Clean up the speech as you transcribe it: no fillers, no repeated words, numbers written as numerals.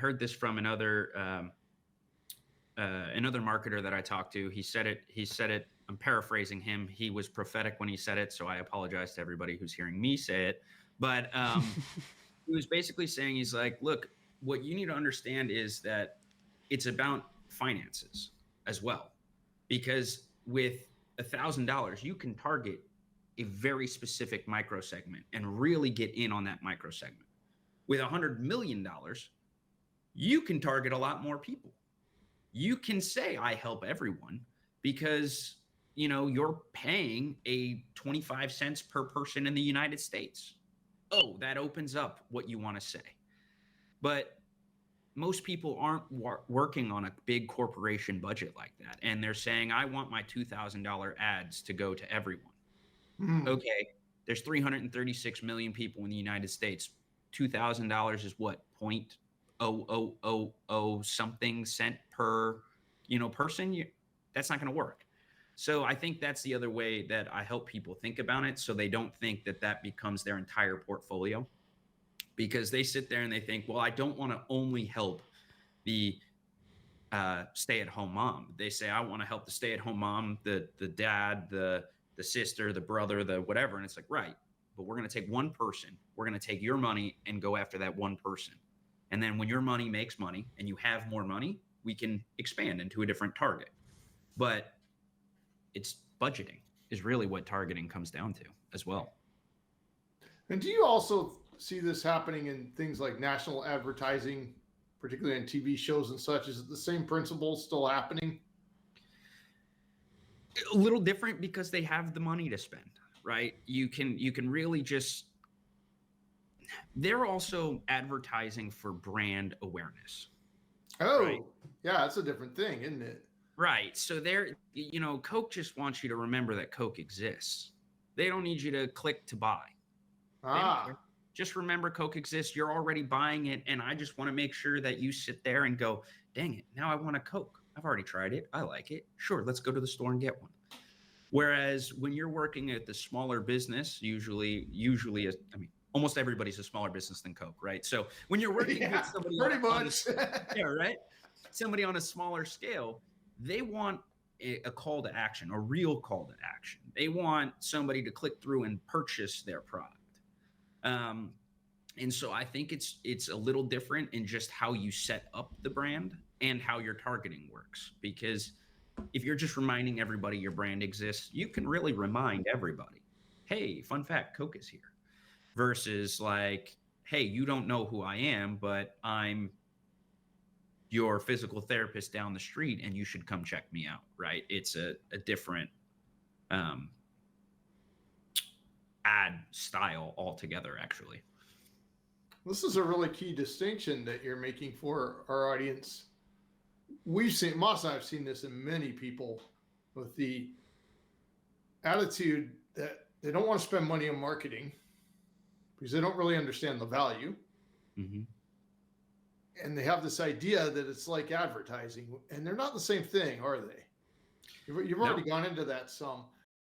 heard this from another marketer that I talked to. He said it. I'm paraphrasing him. He was prophetic when he said it, so I apologize to everybody who's hearing me say it. But he was basically saying, he's like, look, what you need to understand is that it's about finances as well, because with $1,000, you can target a very specific micro segment and really get in on that micro segment. With $100 million, you can target a lot more people. You can say, I help everyone, because you're paying a 25 cents per person in the United States. Oh, that opens up what you want to say. But most people aren't working on a big corporation budget like that. And they're saying, I want my $2,000 ads to go to everyone. Okay, there's 336 million people in the United States. $2,000 is what, 0.0000 something cent per person. That's not going to work. So I think that's the other way that I help people think about it, so they don't think that becomes their entire portfolio, because they sit there and they think, well, I don't want to only help the stay-at-home mom. They say, I want to help the stay-at-home mom, the dad, the sister, the brother, the whatever. And it's like, right, but we're going to take one person. We're going to take your money and go after that one person. And then when your money makes money and you have more money, we can expand into a different target. But it's budgeting is really what targeting comes down to as well. And do you also see this happening in things like national advertising, particularly in TV shows and such? Is it the same principle still happening? A little different, because they have the money to spend, right? You can really just, they're also advertising for brand awareness. Oh, right? Yeah, that's a different thing, isn't it? Right. So Coke just wants you to remember that Coke exists. They don't need you to click to buy. Just remember Coke exists. You're already buying it. And I just want to make sure that you sit there and go, dang it, now I want a Coke. I've already tried it. I like it. Sure, let's go to the store and get one. Whereas when you're working at the smaller business, usually, almost everybody's a smaller business than Coke, right? So when you're working with somebody pretty much. right? Somebody on a smaller scale, they want a call to action, a real call to action. They want somebody to click through and purchase their product. And so I think it's a little different in just how you set up the brand and how your targeting works. Because if you're just reminding everybody your brand exists, you can really remind everybody, hey, fun fact, Coke is here. Versus like, hey, you don't know who I am, but I'm your physical therapist down the street and you should come check me out, right? It's a different ad style altogether, actually. This is a really key distinction that you're making for our audience. Moss and I have seen this in many people with the attitude that they don't want to spend money on marketing because they don't really understand the value. Mm-hmm. And they have this idea that it's like advertising, and they're not the same thing, are they? You've already gone into that some.